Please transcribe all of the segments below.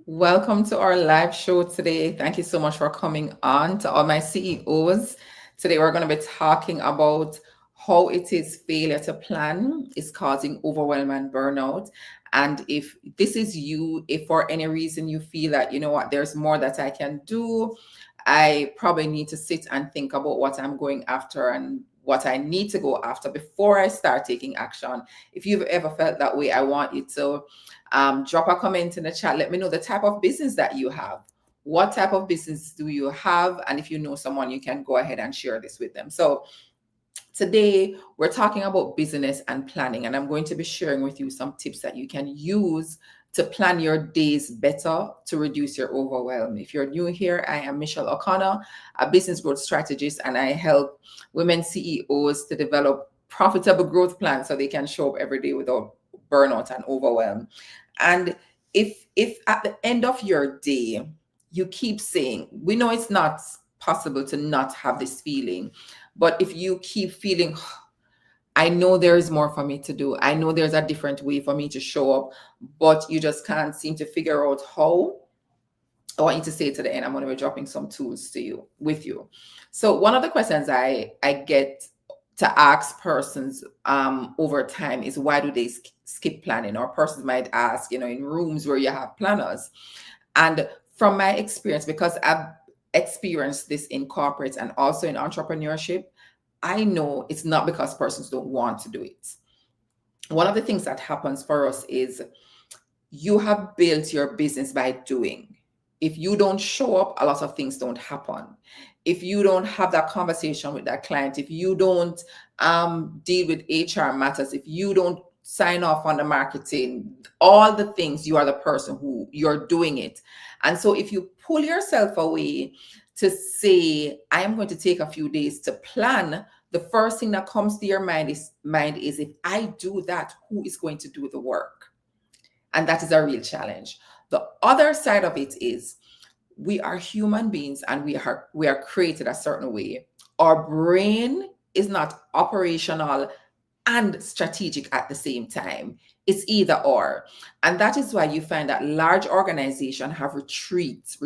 Welcome to our live show today. Thank you so much for coming on. To all my CEOs, today we're going to be talking about how it is failure to plan is causing overwhelm and burnout. And if this is you, if for any reason you feel that, you know what, there's more that I can do, I probably need to sit and think about what I'm going after and what I need to go after before I start taking action. If you've ever felt that way, I want you to drop a comment in the chat. Let me know the type of business that you have. What type of business do you have? And if you know someone, you can go ahead and share this with them. So today we're talking about business and planning, and I'm going to be sharing with you some tips that you can use to plan your days better to reduce your overwhelm. If you're new here, I am Michelle O'Connor, a business growth strategist, and I help women CEOs to develop profitable growth plans so they can show up every day without burnout and overwhelm. And if at the end of your day you keep saying, we know it's not possible to not have this feeling, but if you keep feeling, I know there is more for me to do, I know there's a different way for me to show up, but you just can't seem to figure out how, I want you to say to the end, I'm going to be dropping some tools to you with you. So one of the questions I get to ask persons over time is, why do they skip planning? Or persons might ask, in rooms where you have planners. And from my experience, because I've experienced this in corporate and also in entrepreneurship, I know it's not because persons don't want to do it. One of the things that happens for us is you have built your business by doing. If you don't show up, a lot of things don't happen. If you don't have that conversation with that client, if you don't deal with HR matters, if you don't sign off on the marketing, all the things, you are the person who you're doing it. And so if you pull yourself away to say, I am going to take a few days to plan, the first thing that comes to your mind is if I do that, who is going to do the work? And that is a real challenge. The other side of it is, we are human beings and we are created a certain way. Our brain is not operational and strategic at the same time. It's either or. And that is why you find that large organizations have retreats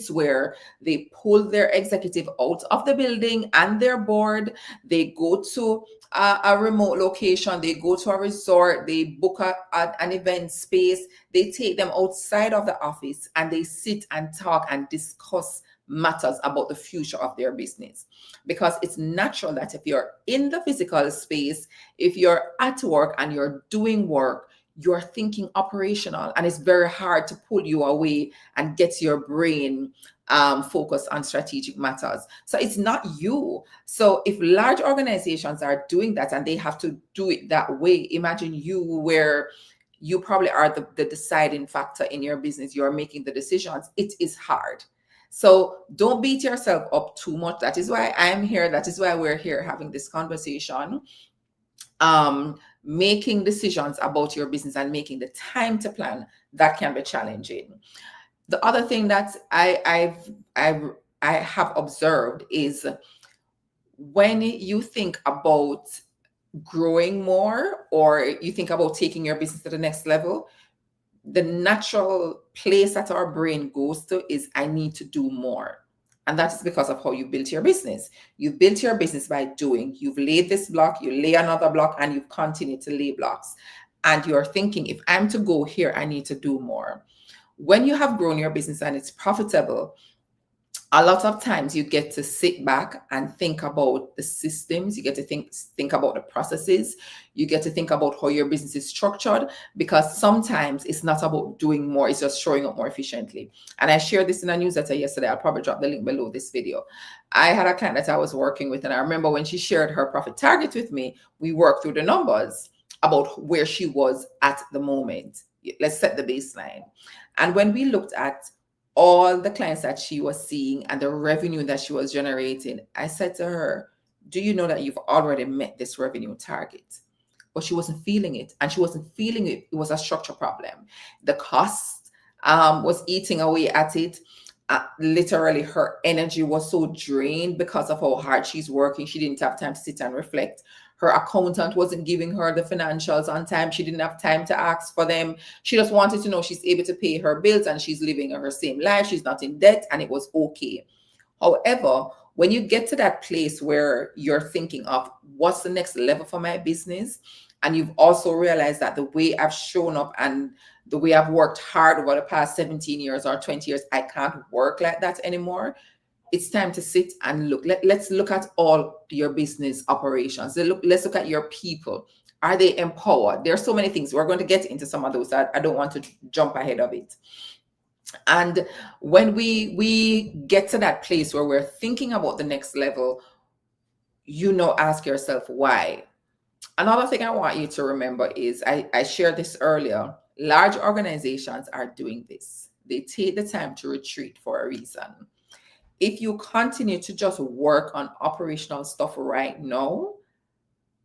where they pull their executive out of the building and their board. They go to a remote location, they go to a resort, they book an event space, they take them outside of the office and they sit and talk and discuss matters about the future of their business. Because it's natural that if you're in the physical space, if you're at work and you're doing work, you're thinking operational, and it's very hard to pull you away and get your brain focused on strategic matters. So it's not you. So if large organizations are doing that and they have to do it that way, imagine you, where you probably are the deciding factor in your business, you're making the decisions. It is hard. So don't beat yourself up too much. That is why I'm here. That is why we're here having this conversation. Making decisions about your business and making the time to plan, that can be challenging. The other thing that I have observed is, when you think about growing more, or you think about taking your business to the next level, the natural place that our brain goes to is, I need to do more. And that is because of how you built your business. You've built your business by doing. You've laid this block, you lay another block, and you've continued to lay blocks. And you're thinking, if I'm to go here, I need to do more. When you have grown your business and it's profitable, a lot of times you get to sit back and think about the systems. You get to think about the processes. You get to think about how your business is structured, because sometimes it's not about doing more, it's just showing up more efficiently. And I shared this in a newsletter yesterday. I'll probably drop the link below this video. I had a client that I was working with, and I remember when she shared her profit target with me, we worked through the numbers about where she was at the moment. Let's set the baseline. And when we looked at all the clients that she was seeing and the revenue that she was generating, I said to her, do you know that you've already met this revenue target? But she wasn't feeling it. And she wasn't feeling it. It was a structure problem. The cost was eating away at it. Literally, her energy was so drained because of how hard she's working. She didn't have time to sit and reflect. Her accountant wasn't giving her the financials on time. She didn't have time to ask for them. She just wanted to know she's able to pay her bills and she's living her same life. She's not in debt and it was okay. However, when you get to that place where you're thinking of what's the next level for my business, and you've also realized that the way I've shown up and the way I've worked hard over the past 17 years or 20 years, I can't work like that anymore. It's time to sit and look. Let's look at all your business operations. Let's look at your people. Are they empowered? There are so many things. We're going to get into some of those. I don't want to jump ahead of it. And when we get to that place where we're thinking about the next level, ask yourself why. Another thing I want you to remember is I shared this earlier. Large organizations are doing this. They take the time to retreat for a reason. If you continue to just work on operational stuff right now,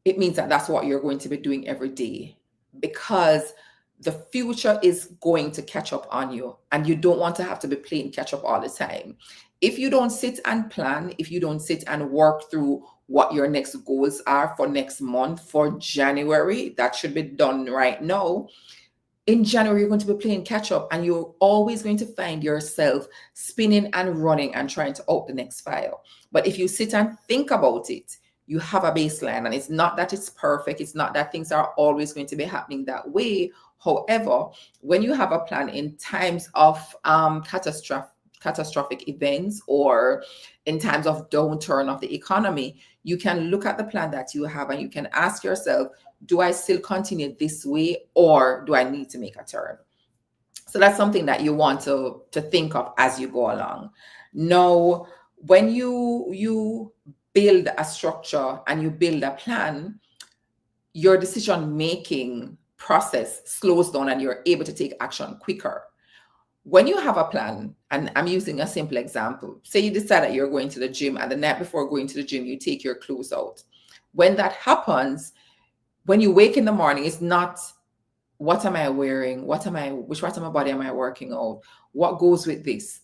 it means that that's what you're going to be doing every day, because the future is going to catch up on you and you don't want to have to be playing catch up all the time. If you don't sit and plan, if you don't sit and work through what your next goals are for next month, for January, that should be done right now. In January, you're going to be playing catch up and you're always going to find yourself spinning and running and trying to out the next file. But if you sit and think about it, you have a baseline, and it's not that it's perfect. It's not that things are always going to be happening that way. However, when you have a plan in times of catastrophic events or in times of downturn of the economy, you can look at the plan that you have and you can ask yourself, do I still continue this way or do I need to make a turn? So that's something that you want to think of as you go along. Now, when you build a structure and you build a plan, your decision-making process slows down and you're able to take action quicker. When you have a plan, and I'm using a simple example, say you decide that you're going to the gym and the night before going to the gym, you take your clothes out. When that happens, when you wake in the morning, it's not, what am I wearing? Which part of my body am I working out? What goes with this?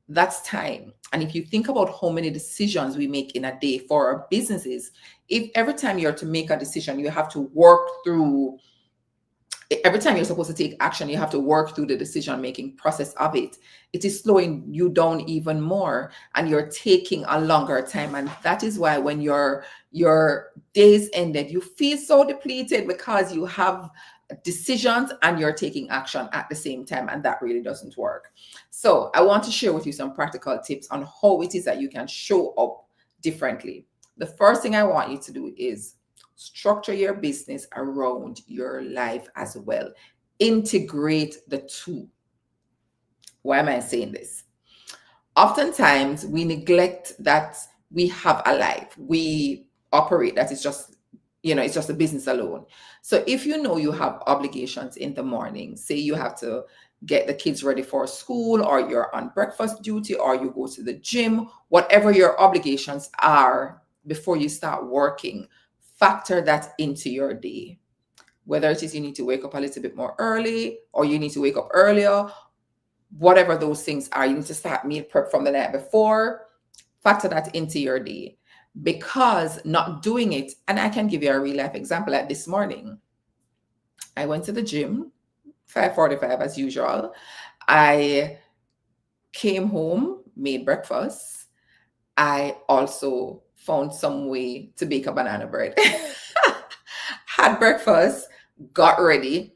That's time. And if you think about how many decisions we make in a day for our businesses, if every time you're to make a decision, you have to work through, every time you're supposed to take action, you have to work through the decision-making process of it. It is slowing you down even more and you're taking a longer time. And that is why when your days ended, you feel so depleted because you have decisions and you're taking action at the same time, and that really doesn't work. So I want to share with you some practical tips on how it is that you can show up differently. The first thing I want you to do is structure your business around your life as well. Integrate the two. Why am I saying this? Oftentimes we neglect that we have a life. We operate that it's just it's just a business alone. So if you know you have obligations in the morning, say you have to get the kids ready for school, or you're on breakfast duty, or you go to the gym, whatever your obligations are before you start working, factor that into your day. Whether it is you need to wake up a little bit more early or you need to wake up earlier, whatever those things are, you need to start meal prep from the night before, factor that into your day. Because not doing it, and I can give you a real life example. Like this morning, I went to the gym, 5:45 as usual. I came home, made breakfast. I also found some way to bake a banana bread. Had breakfast, got ready.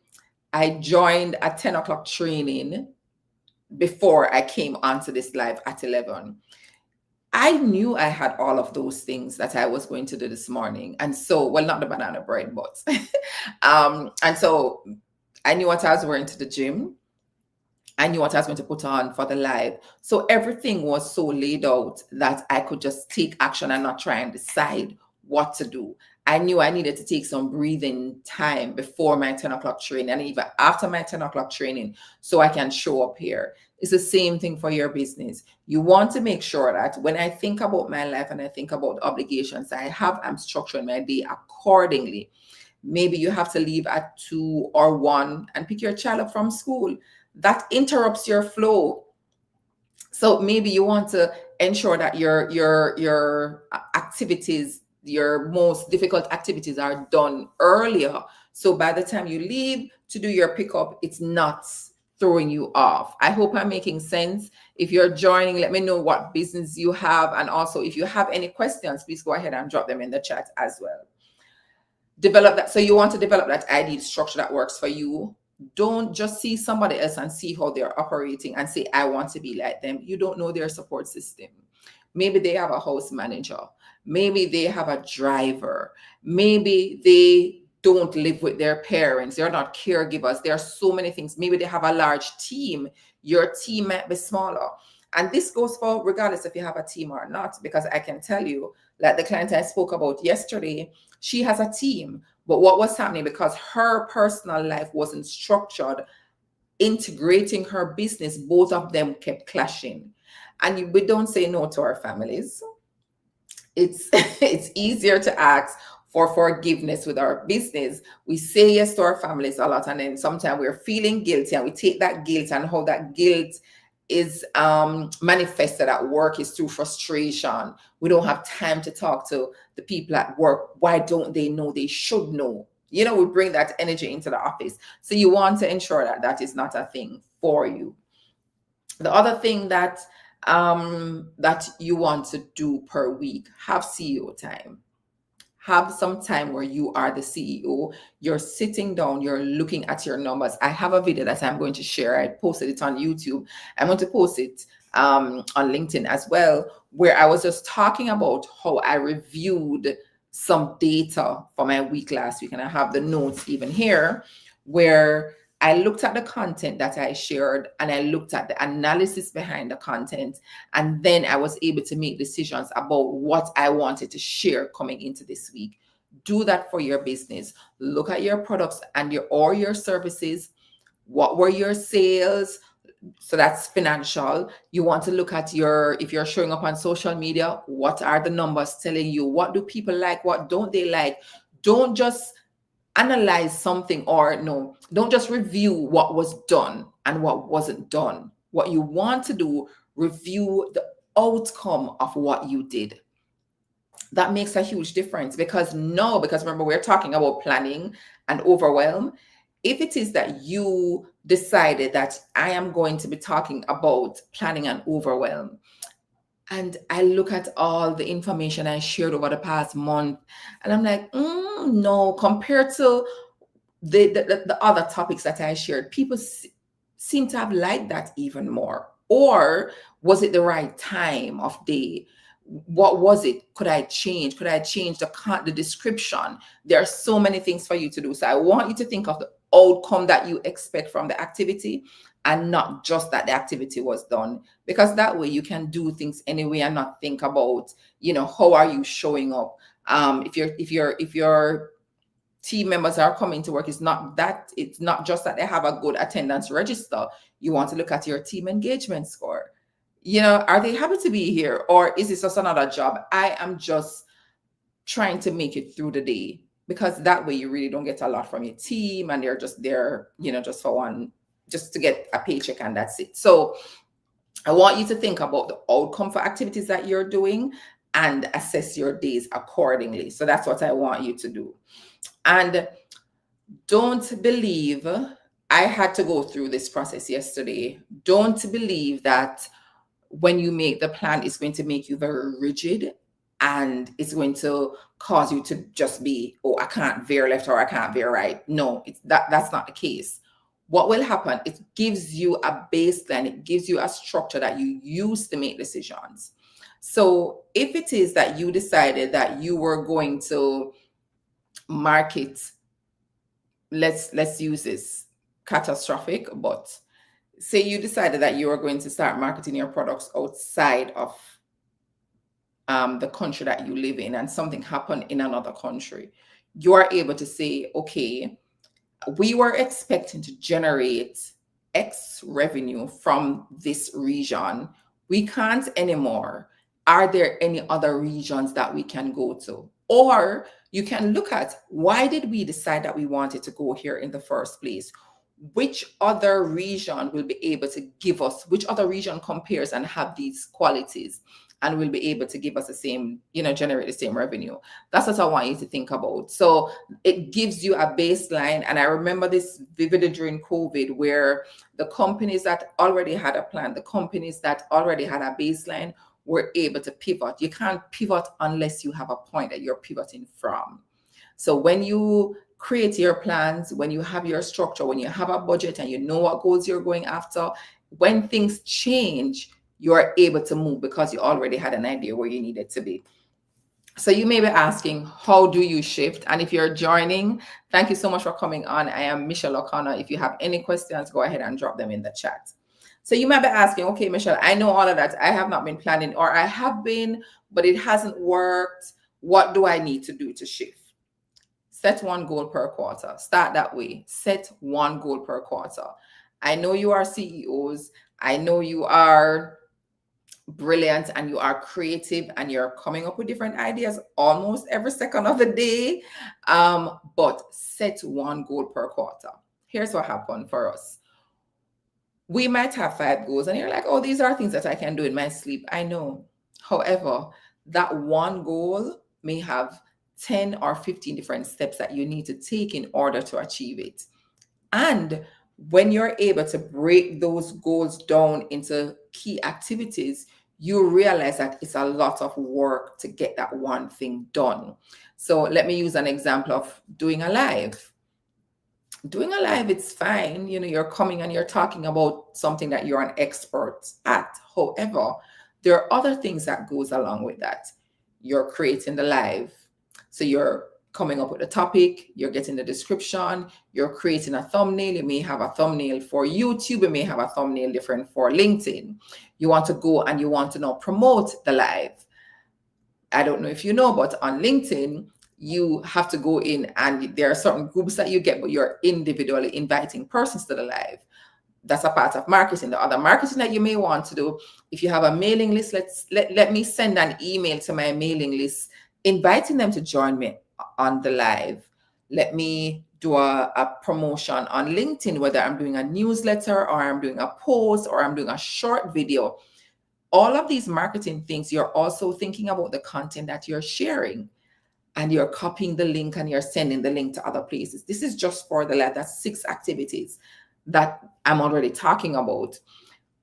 I joined a 10 o'clock training before I came onto this live at 11. I knew I had all of those things that I was going to do this morning. And so, well, not the banana bread, but, and so I knew what I was wearing to the gym. I knew what I was going to put on for the live. So everything was so laid out that I could just take action and not try and decide what to do. I knew I needed to take some breathing time before my 10 o'clock training and even after my 10 o'clock training so I can show up here. It's the same thing for your business. You want to make sure that when I think about my life and I think about the obligations I have, I'm structuring my day accordingly. Maybe you have to leave at 2 or 1 and pick your child up from school. That interrupts your flow. So maybe you want to ensure that your activities your most difficult activities are done earlier. So by the time you leave to do your pickup, it's not throwing you off. I hope I'm making sense. If you're joining, let me know what business you have. And also, if you have any questions, please go ahead and drop them in the chat as well. Develop that. So you want to develop that ideal structure that works for you. Don't just see somebody else and see how they're operating and say, I want to be like them. You don't know their support system. Maybe they have a house manager. Maybe they have a driver. Maybe they don't live with their parents. They're not caregivers. There are so many things. Maybe they have a large team. Your team might be smaller. And this goes for regardless if you have a team or not, because I can tell you, like the client I spoke about yesterday, she has a team. But what was happening, because her personal life wasn't structured, integrating her business, both of them kept clashing. And we don't say no to our families. It's it's easier to ask for forgiveness with our business. We say yes to our families a lot, and then sometimes we're feeling guilty, and we take that guilt, and how that guilt is manifested at work is through frustration. We don't have time to talk to the people at work. Why don't they know? They should know. You know, we bring that energy into the office. So you want to ensure that that is not a thing for you. The other thing that that you want to do per week, have CEO time. Have some time where you are the CEO. You're sitting down, you're looking at your numbers. I have a video that I'm going to share. I posted it on YouTube. I'm going to post it on LinkedIn as well, where I was just talking about how I reviewed some data for my week last week. And I have the notes even here, where I looked at the content that I shared, and I looked at the analysis behind the content. And then I was able to make decisions about what I wanted to share coming into this week. Do that for your business. Look at your products and your services. What were your sales? So that's financial. You want to look at if you're showing up on social media, what are the numbers telling you? What do people like? What don't they like? Don't just analyze something, or no, don't just review what was done and what wasn't done. What you want to do, review the outcome of what you did. That makes a huge difference, because remember, we're talking about planning and overwhelm. If it is that you decided that I am going to be talking about planning and overwhelm, and I look at all the information I shared over the past month, and I'm like, no, compared to the other topics that I shared, people seem to have liked that even more. Or was it the right time of day? What was it? Could I change? Could I change the description? There are so many things for you to do. So I want you to think of the outcome that you expect from the activity, and not just that the activity was done, because that way you can do things anyway and not think about, how are you showing up. If your team members are coming to work, it's not just that they have a good attendance register. You want to look at your team engagement score. Are they happy to be here, or is this just another job? I am just trying to make it through the day, because that way you really don't get a lot from your team, and they're just there, just for just to get a paycheck, and that's it. So I want you to think about the outcome for activities that you're doing and assess your days accordingly. So that's what I want you to do. And don't believe, I had to go through this process yesterday. Don't believe that when you make the plan, it's going to make you very rigid, and it's going to cause you to just be, I can't veer left or I can't veer right. No, that's not the case. What will happen, it gives you a baseline, it gives you a structure that you use to make decisions. So if it is that you decided that you were going to market, let's use this catastrophic, but say you decided that you are going to start marketing your products outside of the country that you live in, and something happened in another country, you are able to say, okay, we were expecting to generate X revenue from this region. We can't anymore. Are there any other regions that we can go to? Or you can look at, why did we decide that we wanted to go here in the first place? Which other region will be able to give us, which other region compares and have these qualities? and will be able to give us the same, generate the same revenue. That's what I want you to think about. So it gives you a baseline. And I remember this vividly during COVID, where the companies that already had a plan, the companies that already had a baseline, were able to pivot. You can't pivot unless you have a point that you're pivoting from. So when you create your plans, when you have your structure, when you have a budget and you know what goals you're going after, when things change, you're able to move because you already had an idea where you needed to be. So you may be asking, how do you shift? And if you're joining, thank you so much for coming on. I am Michelle O'Connor. If you have any questions, go ahead and drop them in the chat. So you might be asking, okay, Michelle, I know all of that. I have not been planning, or I have been, but it hasn't worked. What do I need to do to shift? Set one goal per quarter. Start that way. Set one goal per quarter. I know you are CEOs. I know you are brilliant and you are creative and you're coming up with different ideas almost every second of the day. But set one goal per quarter. Here's what happened for us. We might have 5 goals and you're like, oh, these are things that I can do in my sleep. I know. However, that one goal may have 10 or 15 different steps that you need to take in order to achieve it. And when you're able to break those goals down into key activities, you realize that it's a lot of work to get that one thing done. So let me use an example of doing a live. Doing a live, it's fine. You're coming and you're talking about something that you're an expert at. However, there are other things that goes along with that. You're creating the live. So you're coming up with a topic, you're getting the description, you're creating a thumbnail. You may have a thumbnail for YouTube, you may have a thumbnail different for LinkedIn. You want to go and you want to now promote the live. I don't know if you know, but on LinkedIn, you have to go in and there are certain groups that you get, but you're individually inviting persons to the live. That's a part of marketing. The other marketing that you may want to do, if you have a mailing list, let me send an email to my mailing list, inviting them to join me on the live. Let me do a promotion on LinkedIn, whether I'm doing a newsletter or I'm doing a post or I'm doing a short video. All of these marketing things, you're also thinking about the content that you're sharing, and you're copying the link and you're sending the link to other places. This is just for the live. That's 6 activities that I'm already talking about.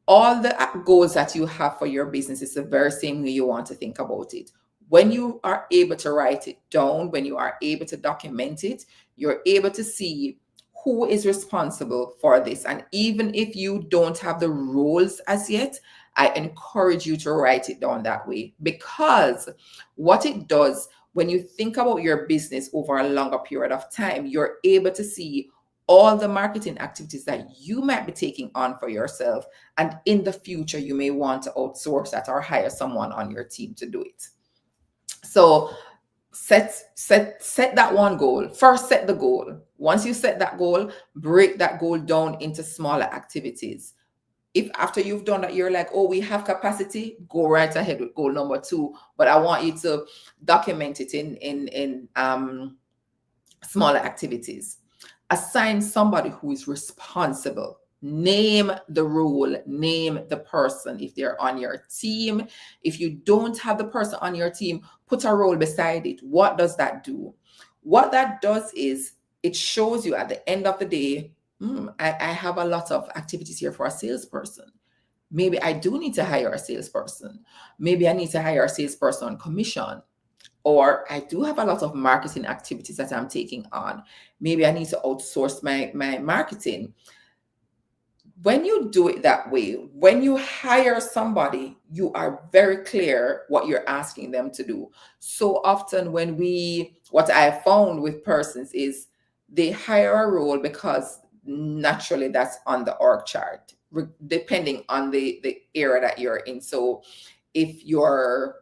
All the goals that you have for your business is the very same way you want to think about it. When you are able to write it down, when you are able to document it, you're able to see who is responsible for this. And even if you don't have the roles as yet, I encourage you to write it down that way, because what it does, when you think about your business over a longer period of time, you're able to see all the marketing activities that you might be taking on for yourself. And in the future, you may want to outsource that or hire someone on your team to do it. So set that one goal. First, set the goal. Once you set that goal, break that goal down into smaller activities. If after you've done that, you're like, oh, we have capacity, go right ahead with goal number 2. But I want you to document it in smaller activities. Assign somebody who is responsible. Name the role, name the person if they're on your team. If you don't have the person on your team, put a role beside it. What does that do? What that does is it shows you at the end of the day, I have a lot of activities here for a salesperson. Maybe I do need to hire a salesperson. Maybe I need to hire a salesperson on commission. Or I do have a lot of marketing activities that I'm taking on. Maybe I need to outsource my marketing. When you do it that way, when you hire somebody, you are very clear what you're asking them to do. So often what I found with persons is they hire a role because naturally that's on the org chart, depending on the area that you're in. So if you're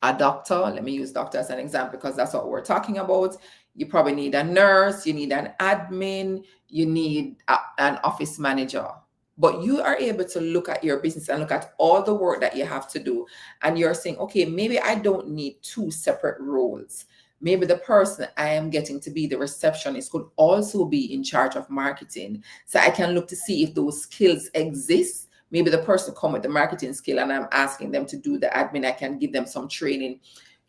a doctor, let me use doctor as an example because that's what we're talking about. You probably need a nurse, you need an admin, you need an office manager. But you are able to look at your business and look at all the work that you have to do. And you're saying, okay, maybe I don't need 2 separate roles. Maybe the person I am getting to be the receptionist could also be in charge of marketing. So I can look to see if those skills exist Maybe the person come with the marketing skill and I'm asking them to do the admin. I can give them some training.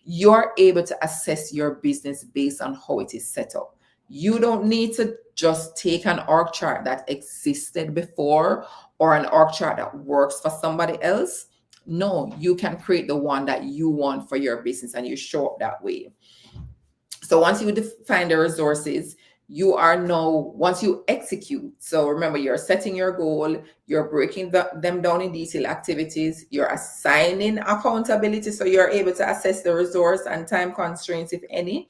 You're able to assess your business based on how it is set up. You don't need to just take an org chart that existed before or an org chart that works for somebody else. No, you can create the one that you want for your business and you show up that way. So once you define the resources, you are now, once you execute, so remember, you're setting your goal, you're breaking them down in detail activities, you're assigning accountability so you're able to assess the resource and time constraints, if any,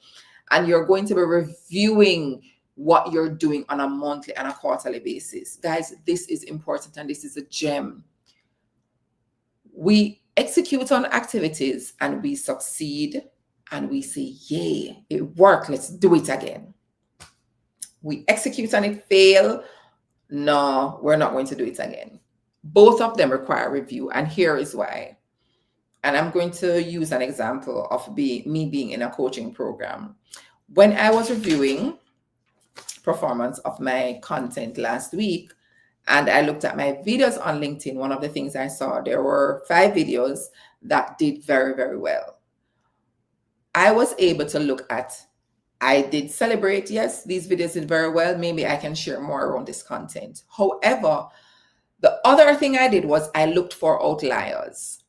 and you're going to be reviewing what you're doing on a monthly and a quarterly basis. Guys, this is important and this is a gem. We execute on activities and we succeed and we say, yay, it worked, let's do it again. We execute and it fail. No, we're not going to do it again. Both of them require review, and here is why. And I'm going to use an example of me being in a coaching program. When I was reviewing performance of my content last week, and I looked at my videos on LinkedIn, one of the things I saw, there were 5 videos that did very, very well. I was able to look at, I did celebrate, yes, these videos did very well. Maybe I can share more around this content. However, the other thing I did was I looked for outliers.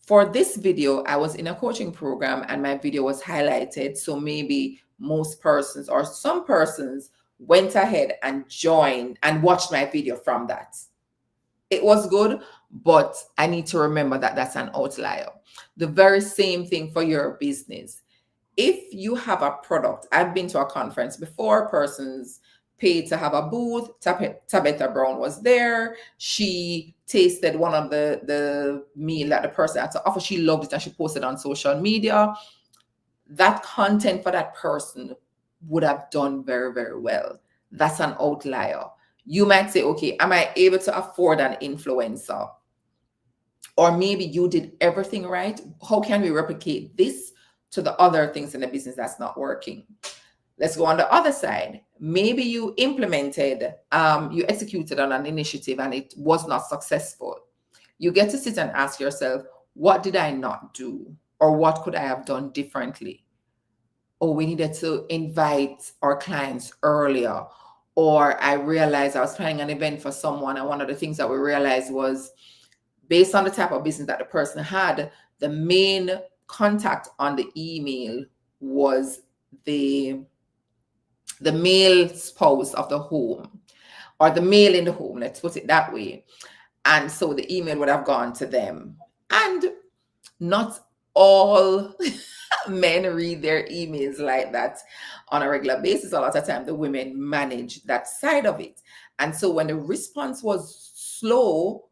For this video, I was in a coaching program and my video was highlighted. So maybe most persons or some persons went ahead and joined and watched my video from that. It was good, but I need to remember that that's an outlier. The very same thing for your business. If you have a product, I've been to a conference before, persons paid to have a booth. Tabitha Brown was there. She tasted one of the meal that the person had to offer. She loved it and she posted on social media. That content for that person would have done very, very well. That's an outlier. You might say, okay, am I able to afford an influencer? Or maybe you did everything right. How can we replicate this to the other things in the business that's not working? Let's go on the other side. Maybe you implemented, you executed on an initiative and it was not successful. You get to sit and ask yourself, what did I not do? Or what could I have done differently? Oh, we needed to invite our clients earlier. Or I realized I was planning an event for someone, and one of the things that we realized was, based on the type of business that the person had, the main contact on the email was the male spouse of the home, or the male in the home, let's put it that way. And so the email would have gone to them. And not all men read their emails like that on a regular basis. A lot of time the women manage that side of it. And so when the response was slow,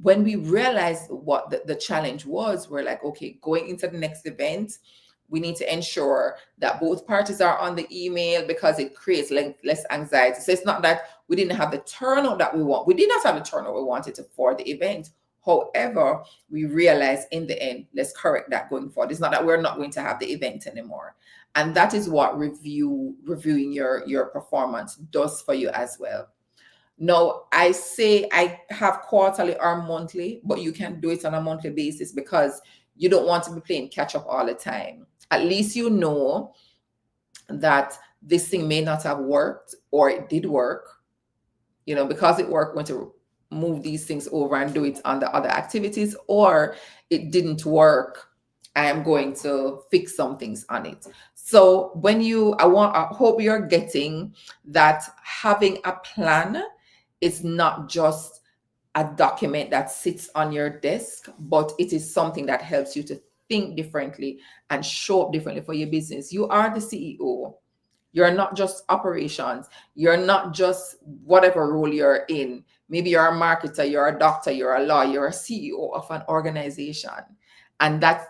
when we realized what the challenge was, we're like, okay, going into the next event, we need to ensure that both parties are on the email because it creates less anxiety. So it's not that we didn't have the turnout that we want. We did not have the turnout we wanted for the event. However, we realized in the end, let's correct that going forward. It's not that we're not going to have the event anymore. And that is what reviewing your performance does for you as well. Now, I say I have quarterly or monthly, but you can do it on a monthly basis because you don't want to be playing catch up all the time. At least you know that this thing may not have worked, or it did work. Because it worked, going to move these things over and do it on the other activities, or it didn't work, I am going to fix some things on it. So I hope you're getting that having a plan is not just a document that sits on your desk, but it is something that helps you to think differently and show up differently for your business. You are the CEO. You're not just operations. You're not just whatever role you're in. Maybe you're a marketer, you're a doctor, you're a lawyer, you're a CEO of an organization. And that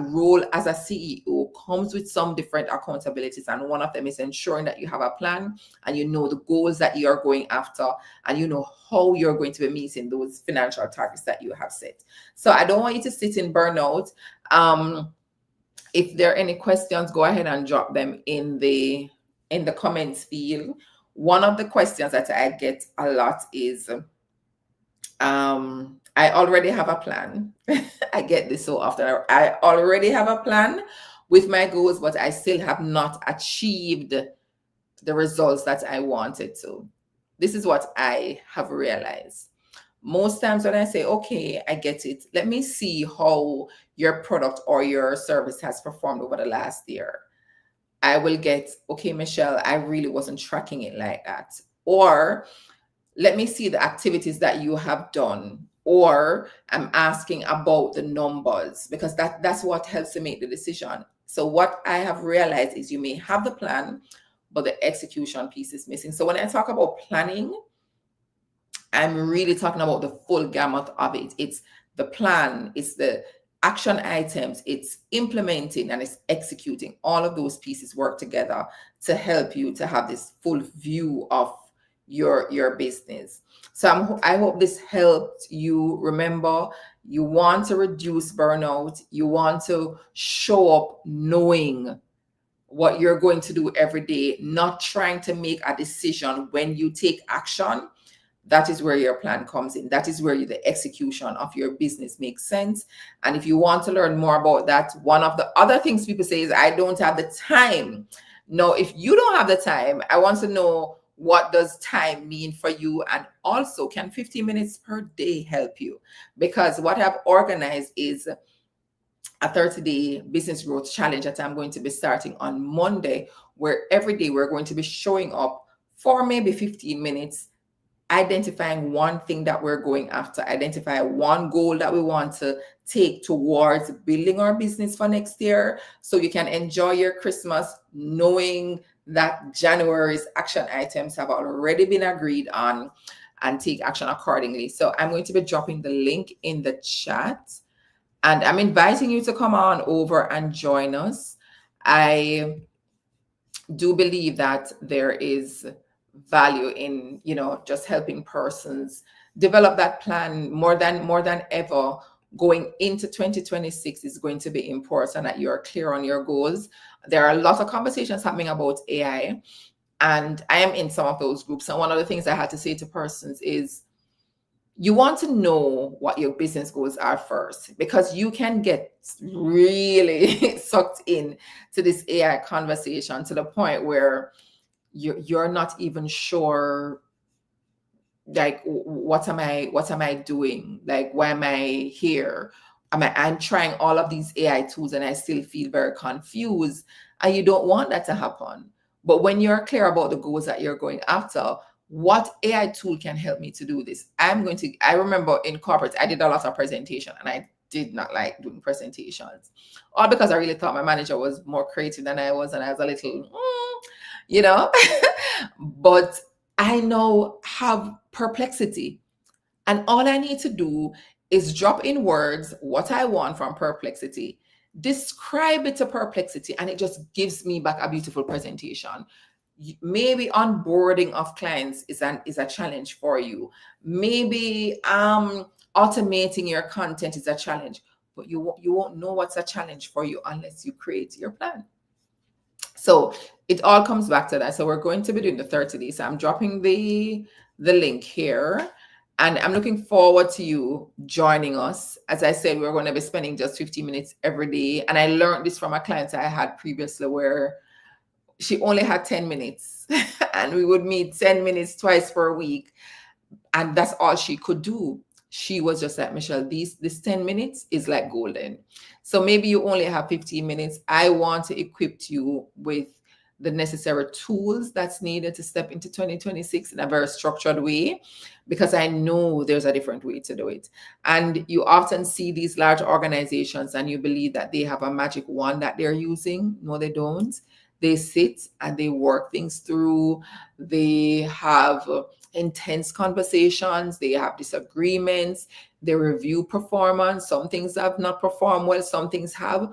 role as a CEO comes with some different accountabilities. And one of them is ensuring that you have a plan and you know the goals that you're going after, and you know how you're going to be meeting those financial targets that you have set. So I don't want you to sit in burnout. If there are any questions, go ahead and drop them in the comments field. One of the questions that I get a lot is, I already have a plan. I get this so often. I already have a plan with my goals, but I still have not achieved the results that I wanted to. This is what I have realized. Most times when I say, okay, I get it, let me see how your product or your service has performed over the last year. I will get, okay, Michelle, I really wasn't tracking it like that. Or let me see the activities that you have done. Or I'm asking about the numbers because that's what helps to make the decision. So what I have realized is you may have the plan, but the execution piece is missing. So when I talk about planning, I'm really talking about the full gamut of it. It's the plan, it's the action items, it's implementing and it's executing. All of those pieces work together to help you to have this full view of your business. So I hope this helped you. Remember, you want to reduce burnout, you want to show up knowing what you're going to do every day, not trying to make a decision when you take action. That is where your plan comes in. That is where the execution of your business makes sense. And if you want to learn more about that, one of the other things people say is, I don't have the time. No, if you don't have the time, I want to know, what does time mean for you? And also, can 50 minutes per day help you? Because what I've organized is a 30-day business growth challenge that I'm going to be starting on Monday, where every day we're going to be showing up for maybe 15 minutes, identifying one thing that we're going after, identify one goal that we want to take towards building our business for next year, so you can enjoy your Christmas knowing that January's action items have already been agreed on, and take action accordingly. So I'm going to be dropping the link in the chat, and I'm inviting you to come on over and join us. I do believe that there is value in, just helping persons develop that plan more than ever. Going into 2026 is going to be important that you're clear on your goals. There are a lot of conversations happening about AI, and I am in some of those groups. And one of the things I had to say to persons is, you want to know what your business goals are first, because you can get really sucked in to this AI conversation to the point where you're not even sure, like, what am I doing? Like, why am I here? I'm trying all of these AI tools and I still feel very confused. And you don't want that to happen. But when you're clear about the goals that you're going after, what AI tool can help me to do this? I remember in corporate, I did a lot of presentation and I did not like doing presentations. All because I really thought my manager was more creative than I was, and I was a little, you know. But I now have perplexity, and all I need to do is drop in words what I want from perplexity, describe it to perplexity, and it just gives me back a beautiful presentation. Maybe onboarding of clients is a challenge for you. Maybe automating your content is a challenge, but you won't know what's a challenge for you unless you create your plan. So it all comes back to that. So we're going to be doing the 30 days. So I'm dropping the link here, and I'm looking forward to you joining us. As I said, we're going to be spending just 15 minutes every day. And I learned this from a client I had previously, where she only had 10 minutes and we would meet 10 minutes twice per week. And that's all she could do. She was just like, Michelle, this 10 minutes is like golden. So maybe you only have 15 minutes. I want to equip you with the necessary tools that's needed to step into 2026 in a very structured way, because I know there's a different way to do it. And you often see these large organizations and you believe that they have a magic wand that they're using. No, they don't. They sit and they work things through. They have intense conversations. They have disagreements. They review performance. Some things have not performed well, some things have.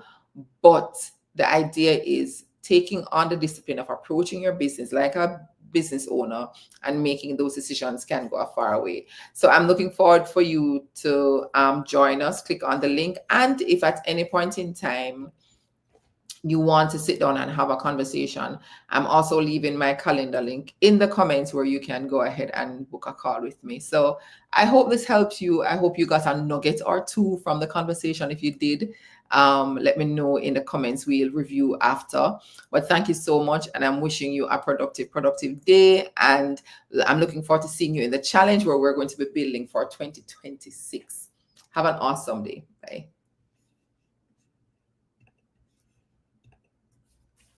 But the idea is taking on the discipline of approaching your business like a business owner and making those decisions can go a far way. So I'm looking forward for you to join us. Click on the link. And if at any point in time you want to sit down and have a conversation, I'm also leaving my calendar link in the comments where you can go ahead and book a call with me. So I hope this helps you. I hope you got a nugget or two from the conversation. If you did, let me know in the comments. We'll review after. But thank you so much. And I'm wishing you a productive day. And I'm looking forward to seeing you in the challenge where we're going to be building for 2026. Have an awesome day. Bye.